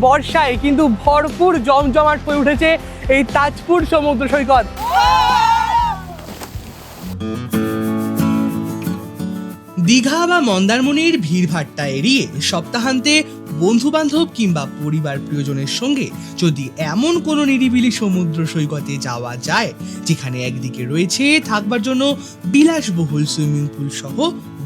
বর্ষায় কিন্তু ভরপুর জমজমাট হয়ে উঠেছে এই তাজপুর সমুদ্র সৈকত। দীঘা বা মন্দারমণির ভিড়ভাট্টা এড়িয়ে সপ্তাহান্তে বন্ধুবান্ধব কিংবা পরিবার প্রিয়জনের সঙ্গে যদি এমন কোনো নিরিবিলি সমুদ্র সৈকতে যাওয়া যায় যেখানে একদিকে রয়েছে থাকবার জন্য বিলাসবহুল সুইমিং পুল সহ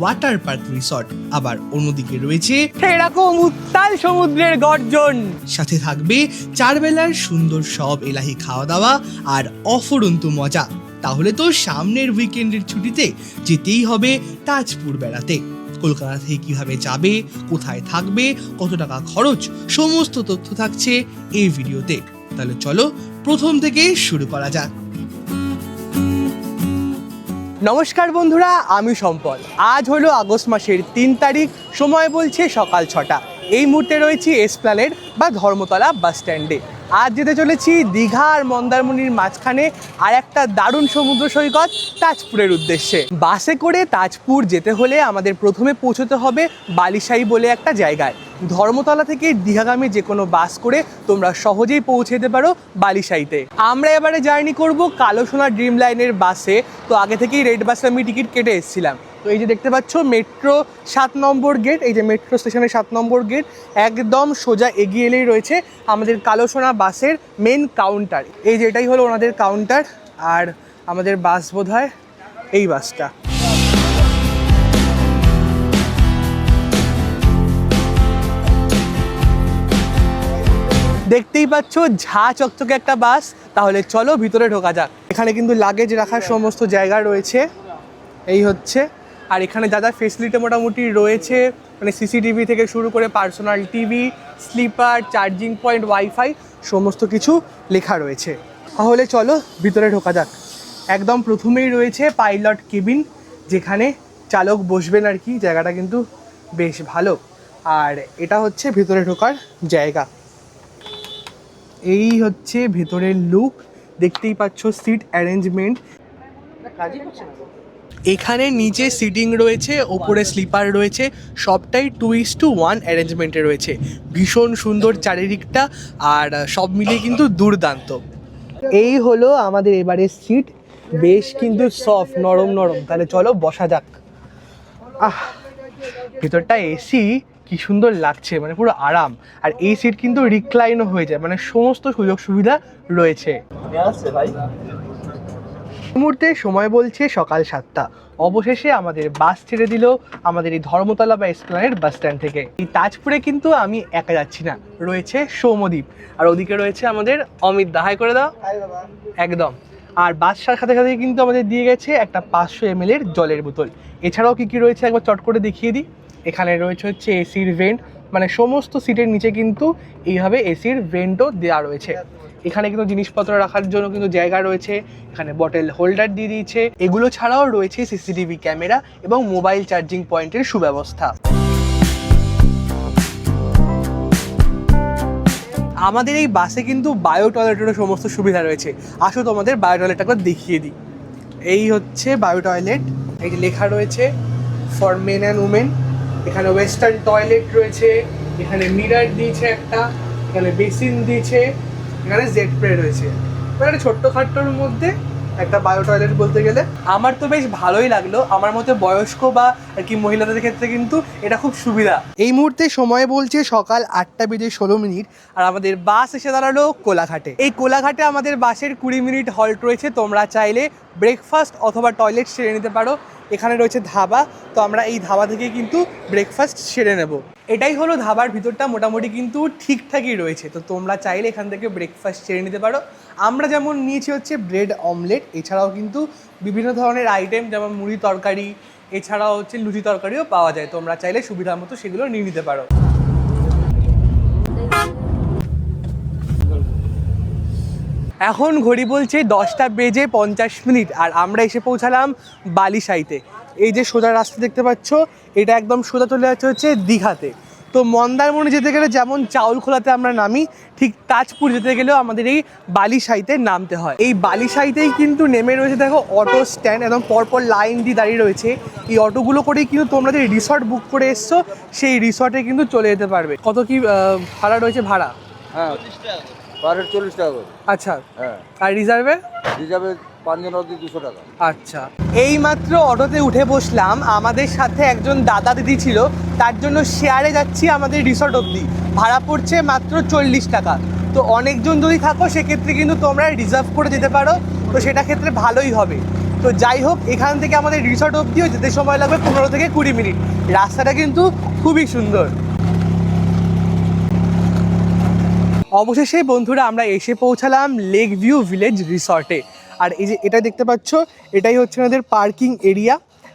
ওয়াটার পার্ক রিসর্ট, আবার অন্যদিকে রয়েছে এরকম উত্তাল সমুদ্রের গর্জন, সাথে থাকবে 4 বেলার সুন্দর সব এলাহি খাওয়া দাওয়া আর অফুরন্ত মজা, তাহলে তো সামনের উইকেন্ডের ছুটিতে যেতেই হবে তাজপুর বেড়াতে। কলকাতা থেকে কিভাবে যাবে, কোথায় থাকবে, কত টাকা খরচ, সমস্ত তথ্য থাকছে এই ভিডিওতে। তাহলে চলো প্রথম থেকে শুরু করা যাক। নমস্কার বন্ধুরা, আমি সম্পদ। আজ হলো আগস্ট মাসের 3 তারিখ, সময় বলছে সকাল 6টা। এই মুহূর্তে রয়েছি এসপ্ল্যানেড বা ধর্মতলা বাস স্ট্যান্ডে। আজ যেতে চলেছি দীঘা আর মন্দারমণির মাঝখানে আর একটা দারুণ সমুদ্র সৈকত তাজপুরের উদ্দেশ্যে। বাসে করে তাজপুর যেতে হলে আমাদের প্রথমে পৌঁছতে হবে বালিশাই বলে একটা জায়গায়। ধর্মতলা থেকে দীঘাগামী যে কোনো বাস করে তোমরা সহজেই পৌঁছে যেতে পারো বালিশাইতে। আমরা এবারে জার্নি করব কালো সোনা ড্রিম লাইনের বাসে। তো আগে থেকেই রেড বাসে আমি টিকিট কেটে এসেছিলাম। তো এই যে দেখতে পাচ্ছ মেট্রো 7 নম্বর গেট, এই যে মেট্রো স্টেশনের 7 নম্বর গেট, একদম সোজা এগিয়ে এলেই রয়েছে আমাদের কালো সোনা বাসের মেন কাউন্টার। এই যে এটাই হলো ওনাদের কাউন্টার, আর আমাদের বাস বোধহয় এই বাসটা। দেখতেই পাচ্ছ ঝা চকচকে একটা বাস। তাহলে চলো ভিতরে ঢোকা যাক। এখানে কিন্তু লাগেজ রাখার সমস্ত জায়গা রয়েছে, এই হচ্ছে। আর এখানে যা যা ফেসিলিটি মোটামুটি রয়েছে, মানে সিসিটিভি থেকে শুরু করে personal TV, sleeper, charging point, wifi, সমস্ত কিছু লেখা রয়েছে। তাহলে চলো ভিতরে ঢোকা যাক। একদম প্রথমেই রয়েছে পাইলট কেবিন, যেখানে চালক বসবেন আর কি। জায়গাটা কিন্তু বেশ ভালো। আর এটা হচ্ছে ভিতরে ঢোকার জায়গা। এই হচ্ছে ভেতরের লুক, দেখতেই পাচ্ছ সিট অ্যারেঞ্জমেন্ট। এখানে নিচে সিটিং রয়েছে, ওপরে স্লিপার রয়েছে, সবটাই 2:1 অ্যারেঞ্জমেন্টে রয়েছে। ভীষণ সুন্দর চারিদিকটা, আর সব মিলিয়ে কিন্তু দুর্দান্ত। এই হলো আমাদের এবারের সিট, বেশ কিন্তু সফট, নরম নরম। তাহলে চলো বসা যাক। ভেতরটা এসি কি সুন্দর লাগছে, মানে পুরো আরাম। আর এই সিট কিন্তু রিক্লাইনও হয়ে যায়, মানে সমস্ত সুযোগ সুবিধা রয়েছে। মুহূর্তে সময় বলছে সকাল 7টা। অবশেষে আমাদের বাস ছেড়ে দিল আমাদের এই ধর্মতলা বা এসপ্ল্যানেড বাস স্ট্যান্ড থেকে। এই তাজপুরে কিন্তু আমি একা যাচ্ছি না, রয়েছে সৌম্যদীপ, আর ওদিকে রয়েছে আমাদের অমিত দা। হাই করে দাও। একদম। আর বাসটার সাথে সাথে কিন্তু আমাদের দিয়ে গেছে একটা 500 ml এর জলের বোতল। এছাড়াও কি কি রয়েছে একবার চট করে দেখিয়ে দিই। এখানে রয়েছে হচ্ছে এসির ভেন্ট, মানে সমস্ত সিটের নিচে কিন্তু এইভাবে এসির ভেন্টও দেওয়া রয়েছে। এখানে কিন্তু জিনিসপত্র রাখার জন্য কিন্তু জায়গা রয়েছে। এখানে বটল হোল্ডার দিয়ে দিয়েছে। এগুলো ছাড়াও রয়েছে সিসিটিভি ক্যামেরা এবং মোবাইল চার্জিং পয়েন্টের সুব্যবস্থা। আমাদের এই বাসে কিন্তু বায়ো টয়লেটেরও সমস্ত সুবিধা রয়েছে। আসো তোমাদের বায়ো টয়লেটটা একবার দেখিয়ে দিই। এই হচ্ছে বায়ো টয়লেট, এই যে লেখা রয়েছে ফর মেন অ্যান্ড উমেন। এখানে ওয়েস্টার্ন টয়লেট রয়েছে, এখানে মিরার দিয়েছে একটা, এখানে বেসিন দিয়েছে, এখানে জেট স্প্রে রয়েছে। মানে ছোট্টখাট্টোর মধ্যে একটা বায়ো টয়লেট বলতে গেলে আমার তো বেশ ভালোই লাগলো। আমার মতে বয়স্ক বা আর কি মহিলাদের ক্ষেত্রে কিন্তু এটা খুব সুবিধা। এই মুহূর্তে সময় বলছে সকাল 8:16, আর আমাদের বাস এসে দাঁড়ালো কোলাঘাটে। এই কোলাঘাটে আমাদের বাসের 20 মিনিট হল্ট রয়েছে। তোমরা চাইলে ব্রেকফাস্ট অথবা টয়লেট সেরে নিতে পারো। এখানে রয়েছে ধাবা, তো আমরা এই ধাবা থেকে কিন্তু ব্রেকফাস্ট সেরে নেব। এটাই হলো ধাবার ভিতরটা, মোটামুটি কিন্তু ঠিকঠাকই রয়েছে। তো তোমরা চাইলে এখান থেকে ব্রেকফাস্ট সেরে নিতে পারো। আমরা যেমন নিয়েছি হচ্ছে ব্রেড অমলেট, এছাড়াও কিন্তু বিভিন্ন ধরনের আইটেম যেমন মুড়ি তরকারি, এছাড়াও হচ্ছে লুচি তরকারিও পাওয়া যায়। তোমরা চাইলে সুবিধা মতো সেগুলো নিয়ে নিতে পারো। এখন ঘড়ি বলছে 10:50, আর আমরা এসে পৌঁছালাম বালিশাইতে। এই যে সোজা রাস্তা দেখতে পাচ্ছ, এটা একদম সোজা চলে যাচ্ছে হচ্ছে দীঘাতে। তো মন্দারমণি যেতে গেলে যেমন চাউলখোলাতে আমরা নামি, ঠিক তাজপুর যেতে গেলেও আমাদের এই বালিসাইতে নামতে হয়। এই বালিসাইতেই কিন্তু নেমে রয়েছে দেখো অটো স্ট্যান্ড, একদম পরপর লাইন দিয়ে দাঁড়িয়ে রয়েছে। এই অটোগুলো করেই কিন্তু তোমরা যে রিসর্ট বুক করে এসছো সেই রিসর্টে কিন্তু চলে যেতে পারবে। কত কি ভাড়া রয়েছে? ভাড়া হ্যাঁ 40 টাকা করে। আচ্ছা, হ্যাঁ আর রিজার্ভে? রিজার্ভে 5 জন অবধি 200 টাকা। আচ্ছা, এই মাত্র অটোতে উঠে বসলাম, আমাদের সাথে একজন দাদা দিদি ছিল, তার জন্য শেয়ারে যাচ্ছি আমাদের রিসর্ট অবধি। ভাড়া পড়ছে মাত্র 40 টাকা। তো অনেকজন যদি থাকো সেক্ষেত্রে কিন্তু তোমরা রিজার্ভ করে যেতে পারো, তো সেটা ক্ষেত্রে ভালোই হবে। তো যাই হোক, এখান থেকে আমাদের রিসর্ট অবধিও যেতে সময় লাগবে 15 থেকে 20 মিনিট। রাস্তাটা কিন্তু খুবই সুন্দর। অবশেষে বন্ধুরা আমরা এসে পৌঁছালাম লেক ভিউ ভিলেজ রিসর্টে। আর এই যে এটা দেখতে পাচ্ছ, এটাই হচ্ছে আমাদের পার্কিং এরিয়া।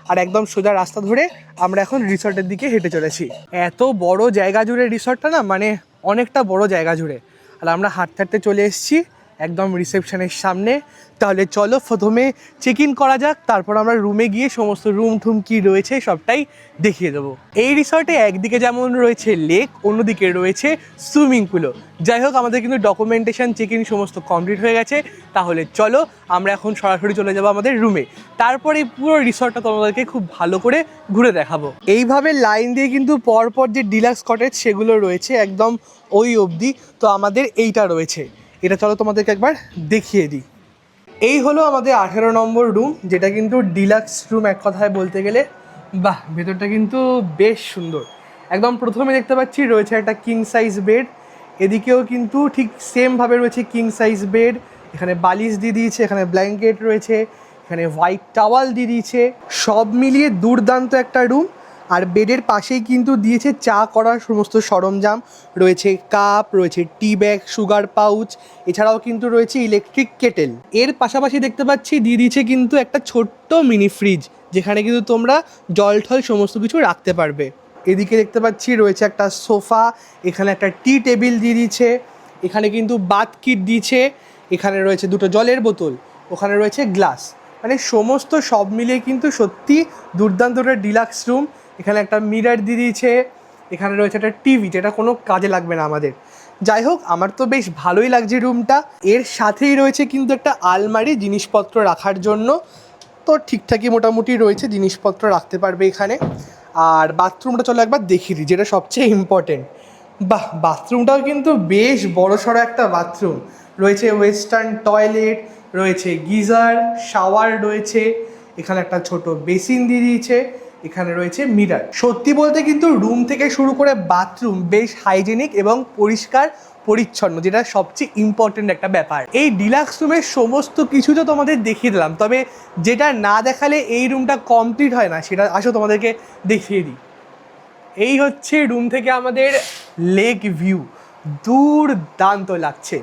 আর একদম সোজা রাস্তা ধরে আমরা এখন রিসর্টের দিকে হেঁটে চলেছি। এত বড় জায়গা জুড়ে রিসর্টটা না, মানে অনেকটা বড় জায়গা জুড়ে। আর আমরা হাঁটতে হাঁটতে চলে এসেছি একদম রিসেপশনের সামনে। তাহলে চলো প্রথমে চেক ইন করা যাক, তারপর আমরা রুমে গিয়ে সমস্ত রুম ঠুম কী রয়েছে সবটাই দেখিয়ে দেবো। এই রিসর্টে একদিকে যেমন রয়েছে লেক, অন্যদিকে রয়েছে সুইমিং পুলও। যাই হোক, আমাদের কিন্তু ডকুমেন্টেশন চেক ইন সমস্ত কমপ্লিট হয়ে গেছে। তাহলে চলো আমরা এখন সরাসরি চলে যাবো আমাদের রুমে। তারপরে পুরো রিসর্টটা তোমাদেরকে খুব ভালো করে ঘুরে দেখাবো। এইভাবে লাইন দিয়ে কিন্তু পরপর যে ডিলাক্স কটেজ সেগুলো রয়েছে একদম ওই অবধি। তো আমাদের এইটা রয়েছে, এটা চলো তোমাদেরকে একবার দেখিয়ে দিই। এই হলো আমাদের 18 নম্বর রুম, যেটা কিন্তু ডিলাক্স রুম এক কথায় বলতে গেলে। বাহ, ভেতরটা কিন্তু বেশ সুন্দর। একদম প্রথমে দেখতে পাচ্ছি রয়েছে একটা কিং সাইজ বেড, এদিকেও কিন্তু ঠিক সেমভাবে রয়েছে কিং সাইজ বেড। এখানে বালিশ দিয়ে দিয়েছে, এখানে ব্ল্যাঙ্কেট রয়েছে, এখানে হোয়াইট টাওয়াল দিয়ে দিয়েছে। সব মিলিয়ে দুর্দান্ত একটা রুম। আর বেডের পাশেই কিন্তু দিয়েছে চা করার সমস্ত সরঞ্জাম, রয়েছে কাপ, রয়েছে টি ব্যাগ, সুগার পাউচ, এছাড়াও কিন্তু রয়েছে ইলেকট্রিক কেটেল। এর পাশাপাশি দেখতে পাচ্ছি দিয়ে দিয়েছে কিন্তু একটা ছোট্ট মিনি ফ্রিজ, যেখানে কিন্তু তোমরা জল ঠল সমস্ত কিছু রাখতে পারবে। এদিকে দেখতে পাচ্ছি রয়েছে একটা সোফা, এখানে একটা টি টেবিল দিয়ে দিয়েছে, এখানে কিন্তু বাথ কিট দিয়েছে, এখানে রয়েছে দুটো জলের বোতল, ওখানে রয়েছে গ্লাস। মানে সমস্ত সব মিলিয়ে কিন্তু সত্যি দুর্দান্ত একটা ডিলাক্স রুম। এখানে একটা মিরর দিয়ে দিয়েছে, এখানে রয়েছে একটা টিভি, যেটা কোনো কাজে লাগবে না আমাদের। যাই হোক, আমার তো বেশ ভালোই লাগছে রুমটা। এর সাথেই রয়েছে কিন্তু একটা আলমারি জিনিসপত্র রাখার জন্য। তো ঠিকঠাকই মোটামুটি রয়েছে, জিনিসপত্র রাখতে পারবে এখানে। আর বাথরুমটা চলো একবার দেখিয়ে দিই, যেটা সবচেয়ে ইম্পর্টেন্ট। বাহ, বাথরুমটাও কিন্তু বেশ বড়সড় একটা বাথরুম। রয়েছে ওয়েস্টার্ন টয়লেট, রয়েছে গিজার, শাওয়ার রয়েছে, এখানে একটা ছোট বেসিন দিয়ে দিয়েছে, এখানে রয়েছে মিরর। সত্যি বলতে কিন্তু রুম থেকে শুরু করে বাথরুম বেশ হাইজেনিক এবং পরিষ্কার পরিচ্ছন্ন, যেটা সবচেয়ে ইম্পর্টেন্ট একটা ব্যাপার। এই ডিলাক্স রুমের সমস্ত কিছু তো তোমাদের দেখিয়ে দিলাম, তবে যেটা না দেখালে এই রুমটা কমপ্লিট হয় না, সেটা আসো তোমাদেরকে দেখিয়ে দিই। এই হচ্ছে রুম থেকে আমাদের লেক ভিউ, দুর্দান্ত লাগছে।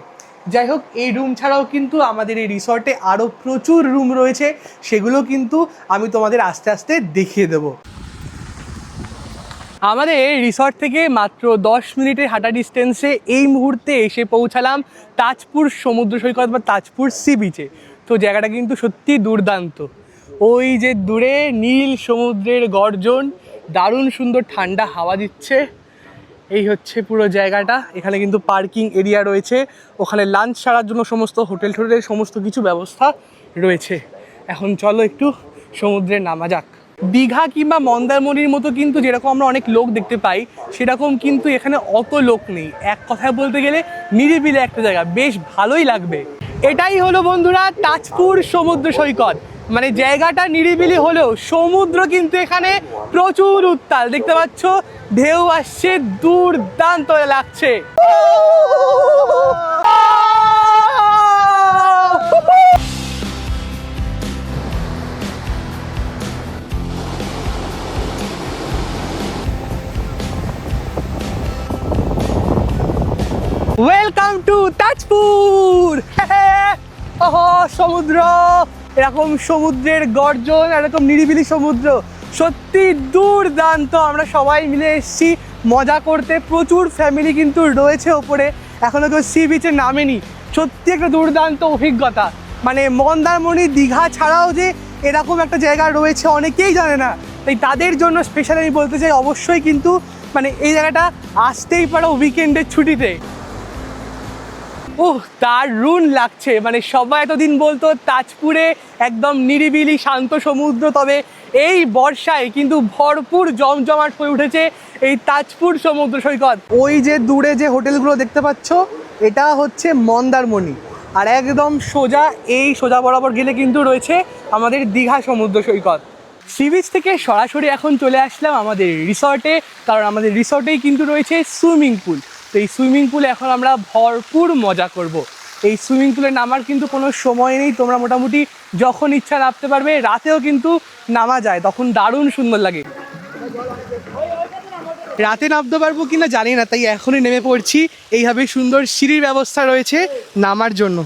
যাই হোক, এই রুম ছাড়াও কিন্তু আমাদের এই রিসর্টে আরও প্রচুর রুম রয়েছে, সেগুলো কিন্তু আমি তোমাদের আস্তে আস্তে দেখিয়ে দেবো। আমাদের রিসর্ট থেকে মাত্র 10 মিনিটের হাঁটা ডিস্টেন্সে এই মুহূর্তে এসে পৌঁছালাম তাজপুর সমুদ্র সৈকত বা তাজপুর সি বিচে। তো জায়গাটা কিন্তু সত্যি দুর্দান্ত। ওই যে দূরে নীল সমুদ্রের গর্জন, দারুণ সুন্দর ঠান্ডা হাওয়া দিচ্ছে। এই হচ্ছে পুরো জায়গাটা। এখানে কিন্তু পার্কিং এরিয়া রয়েছে, ওখানে লাঞ্চ ছাড়ার জন্য সমস্ত হোটেল টোটেলের সমস্ত কিছু ব্যবস্থা রয়েছে। এখন চলো একটু সমুদ্রে নামা যাক। দীঘা কিংবা মন্দারমণির মতো কিন্তু যেরকম আমরা অনেক লোক দেখতে পাই, সেরকম কিন্তু এখানে অত লোক নেই। এক কথায় বলতে গেলে নিরিবিলি একটা জায়গা, বেশ ভালোই লাগবে। এটাই হলো বন্ধুরা তাজপুর সমুদ্র সৈকত। মানে জায়গাটা নিরিবিলি হলেও সমুদ্র কিন্তু এখানে প্রচুর উত্তাল, দেখতে পাচ্ছ ঢেউ আসছে, দুর্দান্ত লাগছে। Welcome to Tajpur. ওহো, সমুদ্র, এরকম সমুদ্রের গর্জন, এরকম নিরিবিলি সমুদ্র, সত্যি দুর্দান্ত। আমরা সবাই মিলে এসেছি মজা করতে, প্রচুর ফ্যামিলি কিন্তু রয়েছে ওপরে, এখনও কেউ সি বিচে নামেনি। সত্যি একটা দুর্দান্ত অভিজ্ঞতা। মানে মন্দারমণি দীঘা ছাড়াও যে এরকম একটা জায়গা রয়েছে অনেকেই জানে না, তাই তাদের জন্য স্পেশাল আমি বলতে চাই অবশ্যই কিন্তু মানে এই জায়গাটা আসতেই পারো উইকেন্ডের ছুটিতে। ওহ, দারুণ লাগছে। মানে সবাই এতদিন বলতো তাজপুরে একদম নিরিবিলি শান্ত সমুদ্র, তবে এই বর্ষায় কিন্তু ভরপুর জমজমাট হয়ে উঠেছে এই তাজপুর সমুদ্র সৈকত। ওই যে দূরে যে হোটেলগুলো দেখতে পাচ্ছ এটা হচ্ছে মন্দারমণি, আর একদম সোজা বরাবর গেলে কিন্তু রয়েছে আমাদের দীঘা সমুদ্র সৈকত। সি বিচ থেকে সরাসরি এখন চলে আসলাম আমাদের রিসর্টে, কারণ আমাদের রিসর্টেই কিন্তু রয়েছে সুইমিং পুল। তো এই সুইমিং পুলে এখন আমরা ভরপুর মজা করব। এই সুইমিং পুলে নামার কিন্তু কোনো সময় নেই, তোমরা মোটামুটি যখন ইচ্ছা নামতে পারবে, রাতেও কিন্তু নামা যায়, তখন দারুণ সুন্দর লাগে। রাতে নামতে পারবো কিনা জানি না, তাই এখনই নেমে পড়ছি। এইভাবে সুন্দর সিঁড়ির ব্যবস্থা রয়েছে নামার জন্য।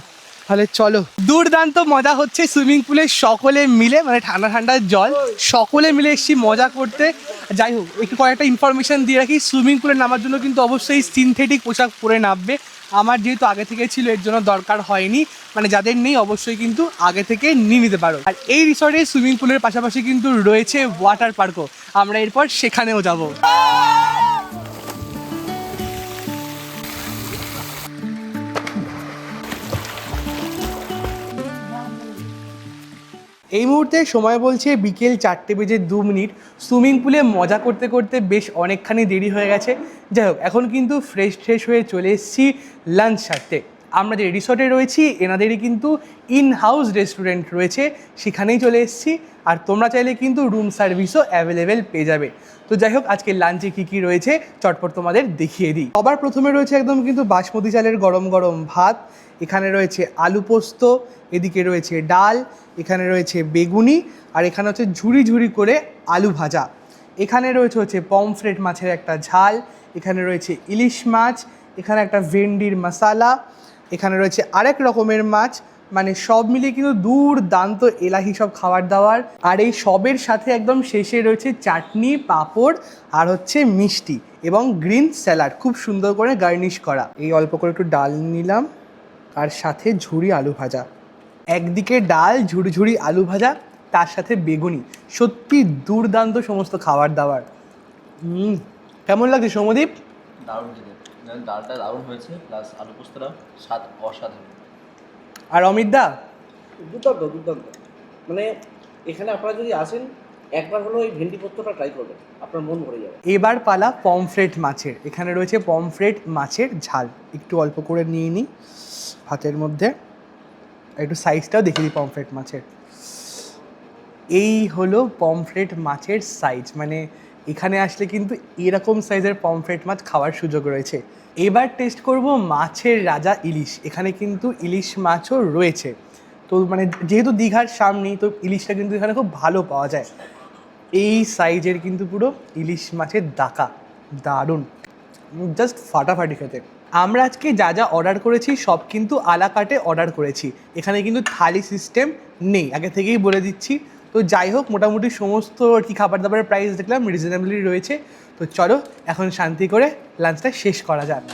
তাহলে চলো, দুর্দান্ত মজা হচ্ছে সুইমিং পুলে সকলে মিলে, মানে ঠান্ডা ঠান্ডা জল, সকলে মিলে এসেছি মজা করতে। যাই হোক, একটু কয়েকটা ইনফরমেশন দিয়ে রাখি, সুইমিং পুলে নামার জন্য কিন্তু অবশ্যই সিনথেটিক পোশাক পরে নামবে। আমার যেহেতু আগে থেকে ছিল এর জন্য দরকার হয়নি, মানে যাদের নেই অবশ্যই কিন্তু আগে থেকে নিয়ে নিতে পারো। আর এই রিসর্টে সুইমিং পুলের পাশাপাশি কিন্তু রয়েছে ওয়াটার পার্কও, আমরা এরপর সেখানেও যাব। এই মুহূর্তে সময় বলছে বিকেল 4:02। সুইমিং পুলে মজা করতে করতে বেশ অনেকখানি দেরি হয়ে গেছে। যাই হোক, এখন কিন্তু ফ্রেশ হয়ে চলে এসেছি লাঞ্চ সারতে। আমরা যে রিসর্টে রয়েছি এনাদেরই কিন্তু ইন হাউস রেস্টুরেন্ট রয়েছে, সেখানেই চলে এসেছি। আর তোমরা চাইলে কিন্তু রুম সার্ভিসও অ্যাভেলেবেল পেয়ে যাবে। তো যাই হোক, আজকে লাঞ্চে কী রয়েছে চটপট তোমাদের দেখিয়ে দিই। সবার প্রথমে রয়েছে একদম কিন্তু বাসমতি চালের গরম গরম ভাত, এখানে রয়েছে আলু পোস্ত, এদিকে রয়েছে ডাল, এখানে রয়েছে বেগুনি, আর এখানে হচ্ছে ঝুরি ঝুরি করে আলু ভাজা। এখানে রয়েছে পমফ্রেট মাছের একটা ঝাল, এখানে রয়েছে ইলিশ মাছ, এখানে একটা ভেন্ডির মশালা, এখানে রয়েছে আরেক রকমের মাছ। মানে সব মিলিয়ে কিন্তু দুর্দান্ত এলাহি সব খাবার দাবার। আর এই সবের সাথে একদম শেষে রয়েছে চাটনি, পাঁপড় আর হচ্ছে মিষ্টি এবং গ্রিন স্যালাড, খুব সুন্দর করে গার্নিশ করা। এই অল্প করে একটু ডাল নিলাম, আর সাথে ঝুরি আলু ভাজা। একদিকে ডাল, ঝুড়ি আলু ভাজা, তার সাথে বেগুনি, সত্যি দুর্দান্ত সমস্ত খাবার দাবার। কেমন লাগছে সৌম্যদীপ? দারুণ খেতে, ডালটা দারুণ হয়েছে, প্লাস আলু পোস্তটা স্বাদ অসাধারণ। আর অমিত দা? দুর্দান্ত। মানে এখানে আপনারা যদি আসেন একবার হলো এই ভেন্ডি পোস্তটা ট্রাই করবেন, আপনার মন ভরে যাবে। এবার পালা পমফ্রেট মাছের। এখানে রয়েছে পমফ্রেট মাছের ঝাল, একটু অল্প করে নিয়ে নিই ভাতের মধ্যে, একটু সাইজটাও দেখিয়ে দিই পমফ্রেট মাছের। এই হলো পমফ্রেট মাছের সাইজ, মানে এখানে আসলে কিন্তু এরকম সাইজের পমফ্রেট মাছ খাওয়ার সুযোগ রয়েছে। এবার টেস্ট করব মাছের রাজা ইলিশ। এখানে কিন্তু ইলিশ মাছও রয়েছে। তো মানে যেহেতু দীঘার সামনেই, তো ইলিশটা কিন্তু এখানে খুব ভালো পাওয়া যায়। এই সাইজের কিন্তু পুরো ইলিশ মাছের দাকা, দারুণ, জাস্ট ফাটাফাটি খেতে। আমরা আজকে যা অর্ডার করেছি সব কিন্তু আলা কাটে অর্ডার করেছি, এখানে কিন্তু থালি সিস্টেম নেই, আগে থেকেই বলে দিচ্ছি। তো যাই হোক, মোটামুটি সমস্ত আর কি খাবার দাবারের প্রাইস দেখলাম রিজনেবলি রয়েছে। তো চলো এখন শান্তি করে লাঞ্চটা শেষ করা যাক।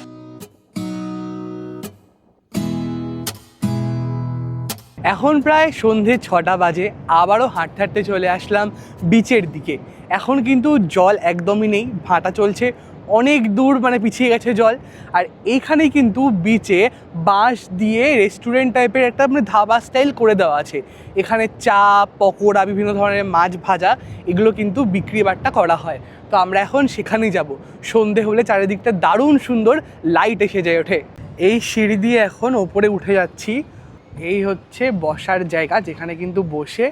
এখন প্রায় সন্ধে 6টা বাজে, আবারও হাঁটতে চলে আসলাম বিচের দিকে। এখন কিন্তু জল একদমই নেই, ভাটা চলছে, অনেক দূর মানে পিছিয়ে গেছে জল। আর এইখানেই কিন্তু বিচে বাঁশ দিয়ে রেস্টুরেন্ট টাইপের একটা মানে ধাবা স্টাইল করে দেওয়া আছে। এখানে চা, পকোড়া, বিভিন্ন ধরনের মাছ ভাজা, এগুলো কিন্তু বিক্রি বাট্টা করা হয়। তো আমরা এখন সেখানেই যাব। সন্ধে হলে চারিদিকটা দারুণ সুন্দর লাইট এসে যায় ওঠে। এই সিঁড়ি দিয়ে এখন ওপরে উঠে যাচ্ছি। এই হচ্ছে বসার জায়গা, যেখানে কিন্তু বসে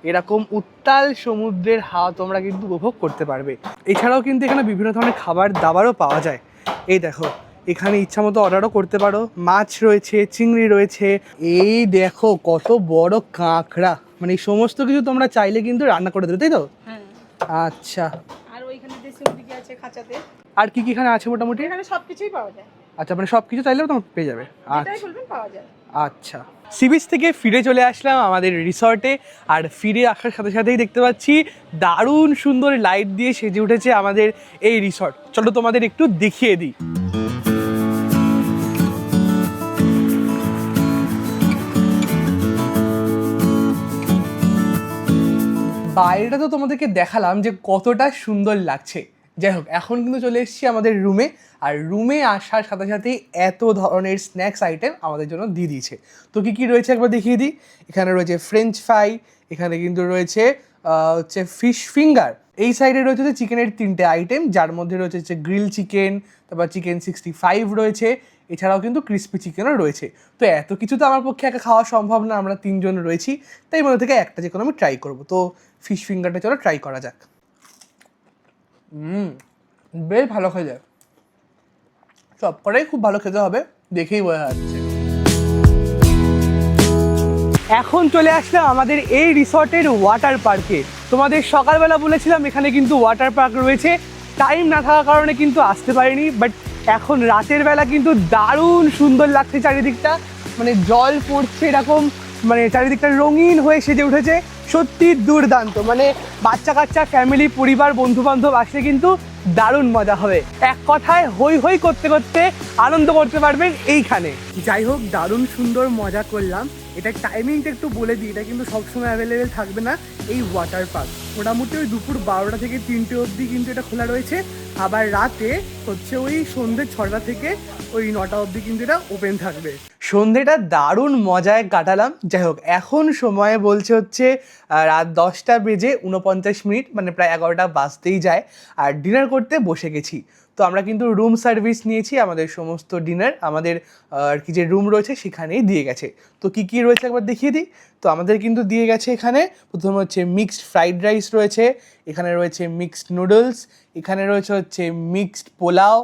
এরকম উত্তাল সমুদ্রের হাওয়া তোমরা কিন্তু উপভোগ করতে পারবে। এছাড়াও কিন্তু এখানে বিভিন্ন ধরনের খাবার দাবারও পাওয়া যায়। এই দেখো, এখানে ইচ্ছা মতো অর্ডারও করতে পারো। মাছ রয়েছে, চিংড়ি রয়েছে, এই দেখো কত বড় কাঁকড়া, মানে এই সমস্ত কিছু তোমরা চাইলে কিন্তু রান্না করে দেবে, তাই তো? আচ্ছা, আর ওইখানে দেশি মুরগি আছে খাঁচাতে। আর কি কি এখানে আছে মোটামুটি? এখানে সবকিছুই পাওয়া যায়, আচ্ছা, মানে সব কিছু চাইলেও তোমরা পেয়ে যাবে। যেটাই আচ্ছা বলবেন পাওয়া যায়। আচ্ছা, সি বিচ থেকে ফিরে চলে আসলাম আমাদের রিসর্টে। আর ফিরে আসার সাথে সাথেই দেখতে পাচ্ছি দারুণ সুন্দর লাইট দিয়ে সেজে উঠেছে আমাদের এই রিসর্ট। চলো তোমাদের একটু দেখিয়ে দিই। বাইরেটা তো তোমাদেরকে দেখালাম যে কতটা সুন্দর লাগছে। যাই হোক, এখন কিন্তু চলে এসেছি আমাদের রুমে, আর রুমে আসার সাথে সাথেই এত ধরনের স্ন্যাক্স আইটেম আমাদের জন্য দিয়ে দিয়েছে। তো কী কী রয়েছে একবার দেখিয়ে দিই। এখানে রয়েছে ফ্রেঞ্চ ফ্রাই, এখানে কিন্তু রয়েছে হচ্ছে ফিশ ফিঙ্গার, এই সাইডে রয়েছে হচ্ছে চিকেনের 3টে আইটেম, যার মধ্যে রয়েছে হচ্ছে গ্রিল চিকেন, তারপর চিকেন 65 রয়েছে, এছাড়াও কিন্তু ক্রিস্পি চিকেনও রয়েছে। তো এত কিছু তো আমার পক্ষে একা খাওয়া সম্ভব না, আমরা 3 জন রয়েছি, তাই মধ্যে থেকে একটা যে কোনো আমি ট্রাই করবো। তো ফিশ ফিঙ্গারটা চলো ট্রাই করা যাক। বেশ ভালো খেতে, সব কটাই খুব ভালো খেতে হবে, দেখেই বোঝা যাচ্ছে। এখন চলে আসলাম আমাদের এই রিসর্টের ওয়াটার পার্কে। তোমাদের সকালবেলা বলেছিলাম এখানে কিন্তু ওয়াটার পার্ক রয়েছে, টাইম না থাকার কারণে কিন্তু আসতে পারিনি, বাট এখন রাতের বেলা কিন্তু দারুণ সুন্দর লাগছে চারিদিকটা, মানে জল পড়ছে এরকম, মানে চারিদিকটা রঙিন হয়ে সেজে উঠেছে, সত্যি দুর্দান্ত। মানে বাচ্চা কাচ্চা, ফ্যামিলি, পরিবার, বন্ধু বান্ধব আসলে কিন্তু দারুণ মজা হবে। এক কথায় হই হই করতে করতে আনন্দ করতে পারবেন এইখানে। যাই হোক, দারুণ সুন্দর মজা করলাম। এটা টাইমিংটা একটু বলে দিই, এটা কিন্তু সবসময় অ্যাভেলেবেল থাকবে না এই ওয়াটার পার্ক। মোটামুটি ওই দুপুর 12টা থেকে 3টে অবধি কিন্তু এটা খোলা রয়েছে, আবার রাতে হচ্ছে ওই সন্ধ্যে 6টা থেকে ওই 9টা অবধি কিন্তু এটা ওপেন থাকবে। সন্ধ্যেটা দারুণ মজায় কাটালাম। যাই হোক, এখন সময় বলছে হচ্ছে রাত 10টা বেজে 49 মিনিট, মানে প্রায় 11টা বাজতেই যায়, আর ডিনার করতে বসে গেছি। তো আমরা কিন্তু রুম সার্ভিস নিয়েছি, আমাদের সমস্ত ডিনার আমাদের আর কি যে রুম রয়েছে সেখানেই দিয়ে গেছে। তো কী কী রয়েছে একবার দেখিয়ে দিই। তো আমাদের কিন্তু দিয়ে গেছে এখানে প্রথমে হচ্ছে মিক্সড ফ্রাইড রাইস রয়েছে, এখানে রয়েছে মিক্সড নুডলস, এখানে রয়েছে হচ্ছে মিক্সড পোলাও,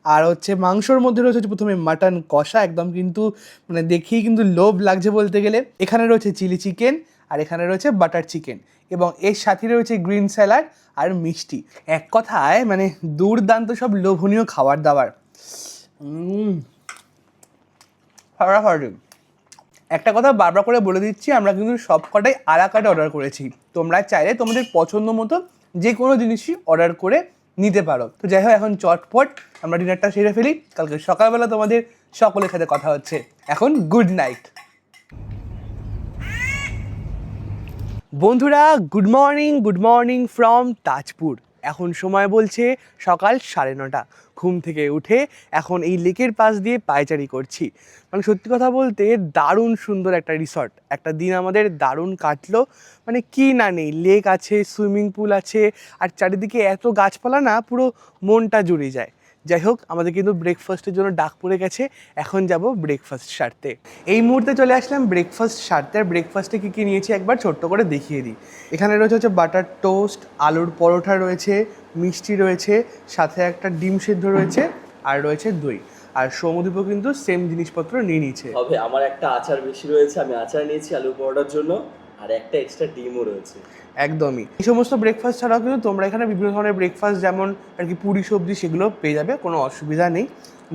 আর হচ্ছে মাংসর মধ্যে রয়েছে হচ্ছে প্রথমে মাটন কষা, একদম কিন্তু মানে দেখেই কিন্তু লোভ লাগছে বলতে গেলে। এখানে রয়েছে চিলি চিকেন, আর এখানে রয়েছে বাটার চিকেন, এবং এর সাথে রয়েছে গ্রিন স্যালাড আর মিষ্টি। এক কথায় মানে দুর্দান্ত সব লোভনীয় খাবার দাবার। ফাটাফাটি। একটা কথা বারবার করে বলে দিচ্ছি, আমরা কিন্তু সব কটাই আলা কাটে অর্ডার করেছি। তোমরা চাইলে তোমাদের পছন্দ মতো যে কোনো জিনিসই অর্ডার করে নিতে পারো। তো যাই হোক, এখন চটপট আমরা ডিনারটা সেরে ফেলি, কালকে সকালবেলা তোমাদের সকলের সাথে কথা হচ্ছে। এখন গুড নাইট বন্ধুরা, গুড মর্নিং ফ্রম তাজপুর। এখন সময় বলছে সকাল 9:30। ঘুম থেকে উঠে এখন এই লেকের পাশ দিয়ে পায়চারি করছি। মানে সত্যি কথা বলতে দারুণ সুন্দর একটা রিসর্ট, একটা দিন আমাদের দারুণ কাটলো। মানে কি না নেই, লেক আছে, সুইমিং পুল আছে, আর চারিদিকে এত গাছপালা না, পুরো মনটা জুড়ে যায়। যাই হোক, আমাদের কিন্তু ব্রেকফাস্টের জন্য ডাক পড়ে গেছে, এখন যাব ব্রেকফাস্ট সারতে। এই মুহূর্তে চলে আসলাম ব্রেকফাস্ট সারতে। আর ব্রেকফাস্টে কী কী নিয়েছি একবার ছোট্ট করে দেখিয়ে দিই। এখানে রয়েছে হচ্ছে বাটার টোস্ট, আলুর পরোটা রয়েছে, মিষ্টি রয়েছে, সাথে একটা ডিম সিদ্ধ রয়েছে, আর রয়েছে দই। আর সৌমদীপও কিন্তু সেম জিনিসপত্র নিয়ে নিয়েছে। তবে আমার একটা আচার বেশি রয়েছে, আমি আচার নিয়েছি আলু পরোটার জন্য, আর একটা এক্সট্রা ডিমও রয়েছে। একদমই। এই সমস্ত ব্রেকফাস্ট ছাড়াও কিন্তু তোমরা এখানে বিভিন্ন ধরনের ব্রেকফাস্ট, যেমন আর কি পুরি সবজি, সেগুলো পেয়ে যাবে, কোনো অসুবিধা নেই।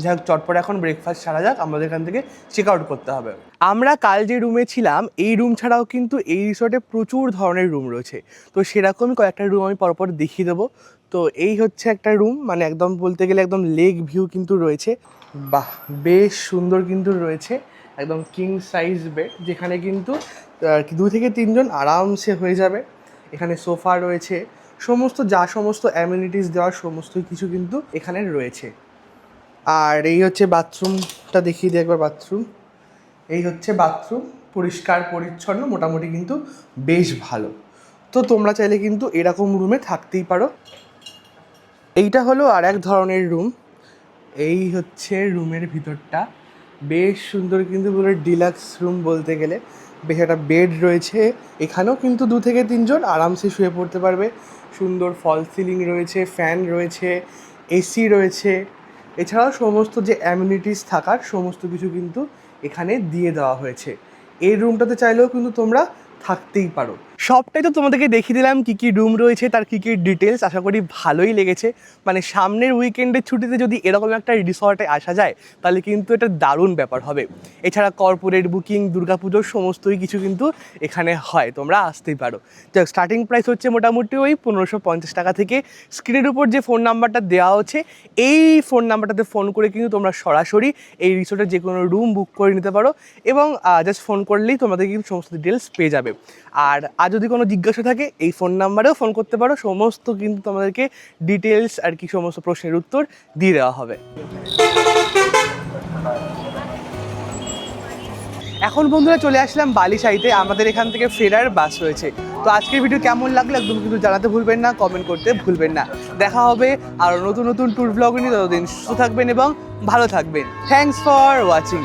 যাই হোক, চটপট এখন ব্রেকফাস্ট ছাড়া যাক, আমাদের এখান থেকে চেক আউট করতে হবে। আমরা কাল যে রুমে ছিলাম, এই রুম ছাড়াও কিন্তু এই রিসর্টে প্রচুর ধরনের রুম রয়েছে। তো সেরকমই কয়েকটা রুম আমি পরপর দেখিয়ে দেবো। তো এই হচ্ছে একটা রুম, মানে একদম বলতে গেলে একদম লেক ভিউ কিন্তু রয়েছে। বাহ, বেশ সুন্দর কিন্তু রয়েছে, একদম কিং সাইজ বেড, যেখানে কিন্তু 2 থেকে 3 জন আরামসে হয়ে যাবে। এখানে সোফা রয়েছে, সমস্ত অ্যামিনিটিস দেওয়ার সমস্ত কিছু কিন্তু এখানে রয়েছে। আর এই হচ্ছে বাথরুমটা, দেখিয়ে দিই একবার বাথরুম। এই হচ্ছে বাথরুম, পরিষ্কার পরিচ্ছন্ন, মোটামুটি কিন্তু বেশ ভালো। তো তোমরা চাইলে কিন্তু এরকম রুমে থাকতেই পারো। এইটা হলো আর এক ধরনের রুম। এই হচ্ছে রুমের ভিতরটা, বেশ সুন্দর কিন্তু পুরো ডিলাক্স রুম বলতে গেলে। বেশ একটা বেড রয়েছে, এখানেও কিন্তু 2 থেকে 3 জন আরামসে শুয়ে পড়তে পারবে। সুন্দর ফল সিলিং রয়েছে, ফ্যান রয়েছে, এসি রয়েছে, এছাড়াও সমস্ত যে অ্যামিনিটিস থাকার সমস্ত কিছু কিন্তু এখানে দিয়ে দেওয়া হয়েছে। এই রুমটাতে চাইলেও কিন্তু তোমরা থাকতেই পারো। সবটাই তো তোমাদেরকে দেখিয়ে দিলাম কী কী রুম রয়েছে, তার কী কী ডিটেলস। আশা করি ভালোই লেগেছে। মানে সামনের উইকেন্ডের ছুটিতে যদি এরকম একটা রিসর্টে আসা যায়, তাহলে কিন্তু এটা দারুণ ব্যাপার হবে। এছাড়া কর্পোরেট বুকিং, দুর্গাপুজোর সমস্তই কিছু কিন্তু এখানে হয়, তোমরা আসতেই পারো। যাক, স্টার্টিং প্রাইস হচ্ছে মোটামুটি ওই 1550 টাকা থেকে। স্ক্রিনের উপর যে ফোন নাম্বারটা দেওয়া হচ্ছে, এই ফোন নাম্বারটাতে ফোন করে কিন্তু তোমরা সরাসরি এই রিসর্টের যে কোনো রুম বুক করে নিতে পারো, এবং জাস্ট ফোন করলেই তোমাদের কিন্তু সমস্ত ডিটেলস পেয়ে যাবে। আর যদি কোনো জিজ্ঞাসা থাকে এই ফোন নাম্বারেও ফোন করতে পারো, সমস্ত কিন্তু তোমাদেরকে ডিটেলস আর কি সমস্ত প্রশ্নের উত্তর দিয়ে দেওয়া হবে। এখন বন্ধুরা চলে আসলাম বালিশাইতে, আমাদের এখান থেকে ফেরার বাস রয়েছে। তো আজকের ভিডিও কেমন লাগলো একদম কিন্তু জানাতে ভুলবেন না, কমেন্ট করতে ভুলবেন না। দেখা হবে আরও নতুন নতুন ট্যুর ব্লগ নিয়ে, ততদিন সুস্থ থাকবেন এবং ভালো থাকবেন। Thanks for watching.